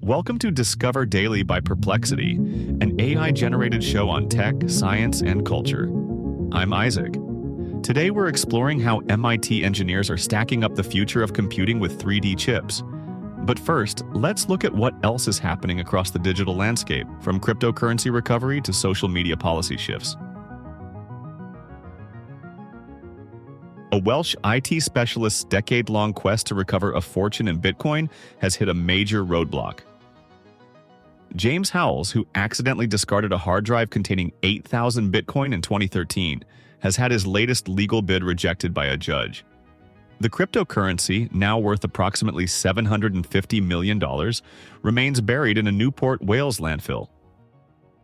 Welcome to Discover Daily by Perplexity, an AI-generated show on tech, science, and culture. I'm Isaac. Today we're exploring how MIT engineers are stacking up the future of computing with 3D chips. But first, let's look at what else is happening across the digital landscape, from cryptocurrency recovery to social media policy shifts. A Welsh IT specialist's decade-long quest to recover a fortune in Bitcoin has hit a major roadblock. James Howells, who accidentally discarded a hard drive containing 8,000 Bitcoin in 2013, has had his latest legal bid rejected by a judge. The cryptocurrency, now worth approximately $750 million, remains buried in a Newport, Wales landfill.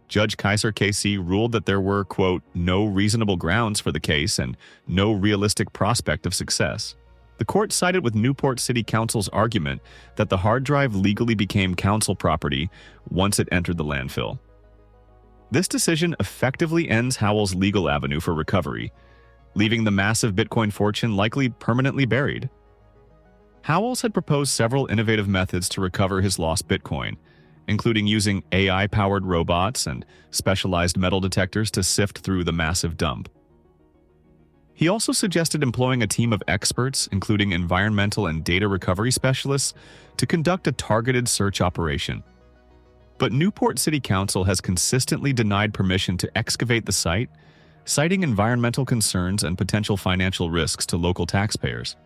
Judge Kaiser KC ruled that there were, quote, no reasonable grounds for the case and no realistic prospect of success. The court sided with Newport City Council's argument that the hard drive legally became council property once it entered the landfill. This decision effectively ends Howells' legal avenue for recovery, leaving the massive Bitcoin fortune likely permanently buried. Howells had proposed several innovative methods to recover his lost Bitcoin, including using AI-powered robots and specialized metal detectors to sift through the massive dump. He also suggested employing a team of experts, including environmental and data recovery specialists, to conduct a targeted search operation. But Newport City Council has consistently denied permission to excavate the site, citing environmental concerns and potential financial risks to local taxpayers.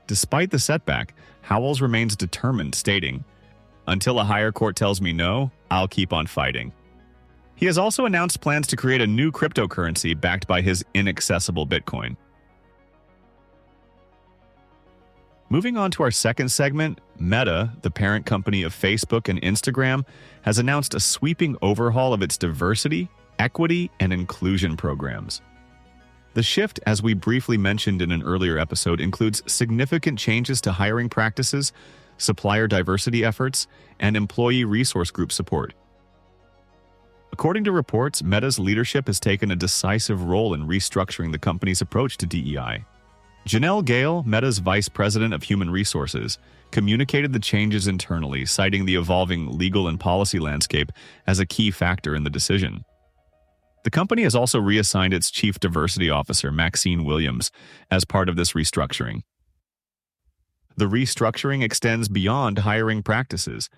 Despite the setback, Howells remains determined, stating, "Until a higher court tells me no, I'll keep on fighting." He has also announced plans to create a new cryptocurrency backed by his inaccessible Bitcoin. Moving on to our second segment, Meta, the parent company of Facebook and Instagram, has announced a sweeping overhaul of its diversity, equity, and inclusion programs. The shift, as we briefly mentioned in an earlier episode, includes significant changes to hiring practices, supplier diversity efforts, and employee resource group support. According to reports, Meta's leadership has taken a decisive role in restructuring the company's approach to DEI. Janelle Gale, Meta's vice president of human resources, communicated the changes internally, citing the evolving legal and policy landscape as a key factor in the decision. The company has also reassigned its chief diversity officer, Maxine Williams, as part of this restructuring. The restructuring extends beyond hiring practices.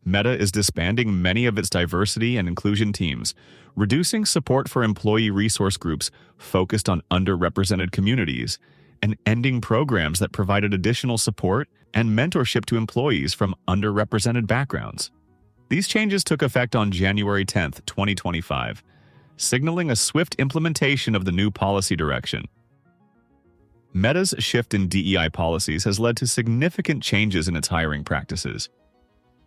Meta is disbanding many of its diversity and inclusion teams, reducing support for employee resource groups focused on underrepresented communities, and ending programs that provided additional support and mentorship to employees from underrepresented backgrounds. These changes took effect on January 10, 2025, signaling a swift implementation of the new policy direction. Meta's shift in DEI policies has led to significant changes in its hiring practices.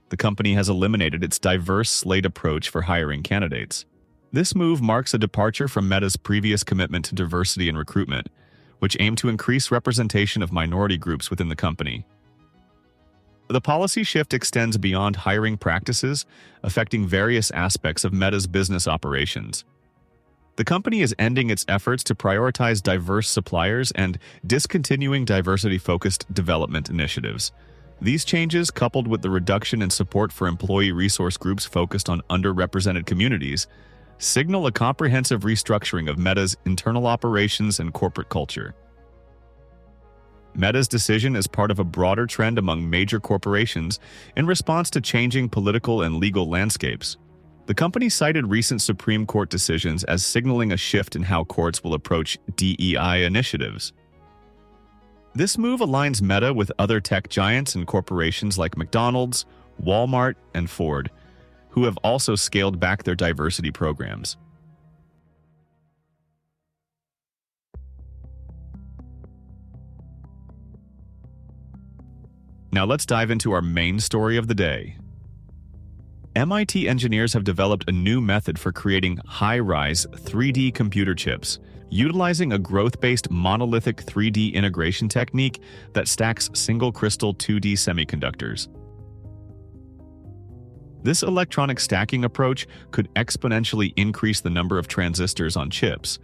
The company has eliminated its diverse slate approach for hiring candidates. This move marks a departure from Meta's previous commitment to diversity in recruitment, which aimed to increase representation of minority groups within the company. The policy shift extends beyond hiring practices, affecting various aspects of Meta's business operations. The company is ending its efforts to prioritize diverse suppliers and discontinuing diversity-focused development initiatives. These changes, coupled with the reduction in support for employee resource groups focused on underrepresented communities, signal a comprehensive restructuring of Meta's internal operations and corporate culture. Meta's decision is part of a broader trend among major corporations in response to changing political and legal landscapes. The company cited recent Supreme Court decisions as signaling a shift in how courts will approach DEI initiatives. This move aligns Meta with other tech giants and corporations like McDonald's, Walmart, and Ford, who have also scaled back their diversity programs. Now let's dive into our main story of the day. MIT engineers have developed a new method for creating high-rise 3D computer chips, utilizing a growth-based monolithic 3D integration technique that stacks single-crystal 2D semiconductors. This electronic stacking approach could exponentially increase the number of transistors on chips,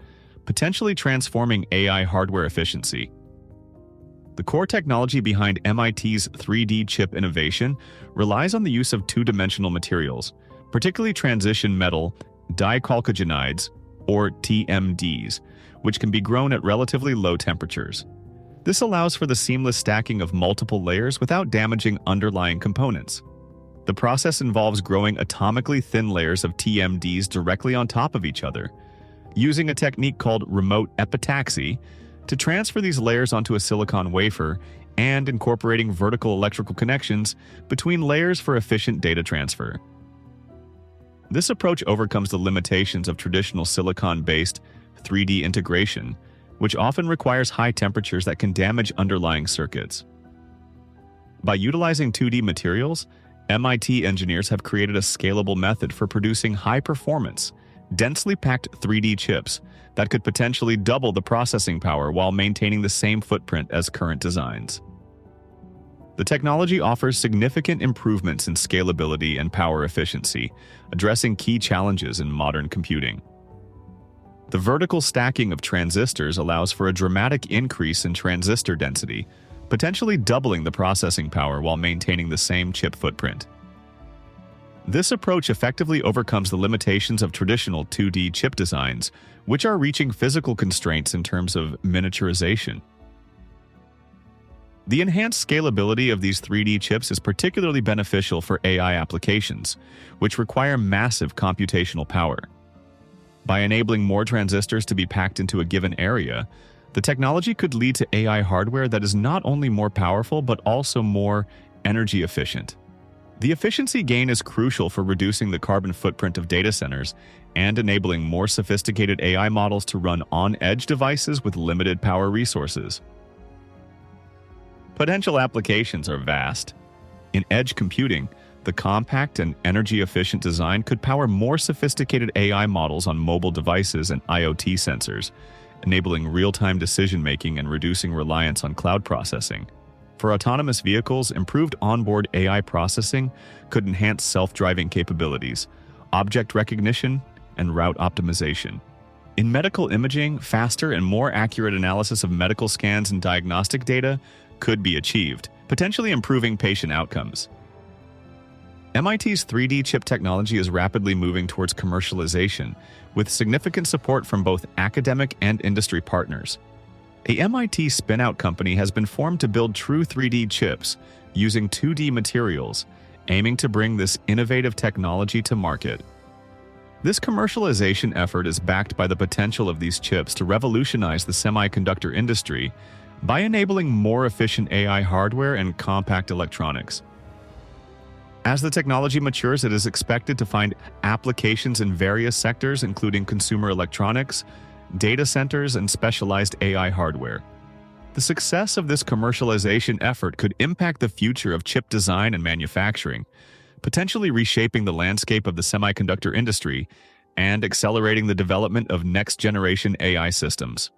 potentially transforming AI hardware efficiency. The core technology behind MIT's 3D chip innovation relies on the use of two-dimensional materials, particularly transition metal dichalcogenides, or TMDs, which can be grown at relatively low temperatures. This allows for the seamless stacking of multiple layers without damaging underlying components. The process involves growing atomically thin layers of TMDs directly on top of each other, using a technique called remote epitaxy to transfer these layers onto a silicon wafer and incorporating vertical electrical connections between layers for efficient data transfer. This approach overcomes the limitations of traditional silicon-based 3D integration, which often requires high temperatures that can damage underlying circuits. By utilizing 2D materials, MIT engineers have created a scalable method for producing high-performance, densely packed 3D chips that could potentially double the processing power while maintaining the same footprint as current designs. The technology offers significant improvements in scalability and power efficiency, addressing key challenges in modern computing. The vertical stacking of transistors allows for a dramatic increase in transistor density, potentially doubling the processing power while maintaining the same chip footprint. This approach effectively overcomes the limitations of traditional 2D chip designs, which are reaching physical constraints in terms of miniaturization. The enhanced scalability of these 3D chips is particularly beneficial for AI applications, which require massive computational power. By enabling more transistors to be packed into a given area, the technology could lead to AI hardware that is not only more powerful but also more energy efficient. The efficiency gain is crucial for reducing the carbon footprint of data centers and enabling more sophisticated AI models to run on-edge devices with limited power resources. Potential applications are vast. In edge computing, the compact and energy-efficient design could power more sophisticated AI models on mobile devices and IoT sensors, enabling real-time decision-making and reducing reliance on cloud processing. For autonomous vehicles, improved onboard AI processing could enhance self-driving capabilities, object recognition, and route optimization. In medical imaging, faster and more accurate analysis of medical scans and diagnostic data could be achieved, potentially improving patient outcomes. MIT's 3D chip technology is rapidly moving towards commercialization, with significant support from both academic and industry partners. A MIT spin-out company has been formed to build true 3D chips using 2D materials, aiming to bring this innovative technology to market. This commercialization effort is backed by the potential of these chips to revolutionize the semiconductor industry by enabling more efficient AI hardware and compact electronics. As the technology matures, it is expected to find applications in various sectors, including consumer electronics, data centers, and specialized AI hardware. The success of this commercialization effort could impact the future of chip design and manufacturing, potentially reshaping the landscape of the semiconductor industry and accelerating the development of next-generation AI systems.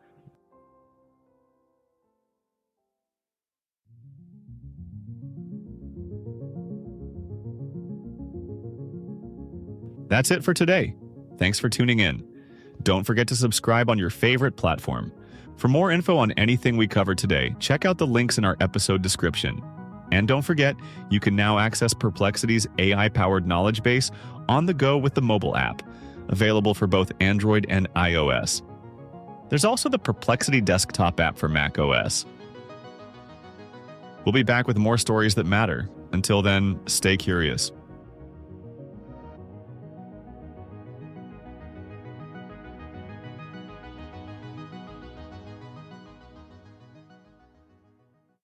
That's it for today. Thanks for tuning in. Don't forget to subscribe on your favorite platform. For more info on anything we covered today, check out the links in our episode description. And don't forget, you can now access Perplexity's AI-powered knowledge base on the go with the mobile app, available for both Android and iOS. There's also the Perplexity desktop app for Mac OS. We'll be back with more stories that matter. Until then, stay curious.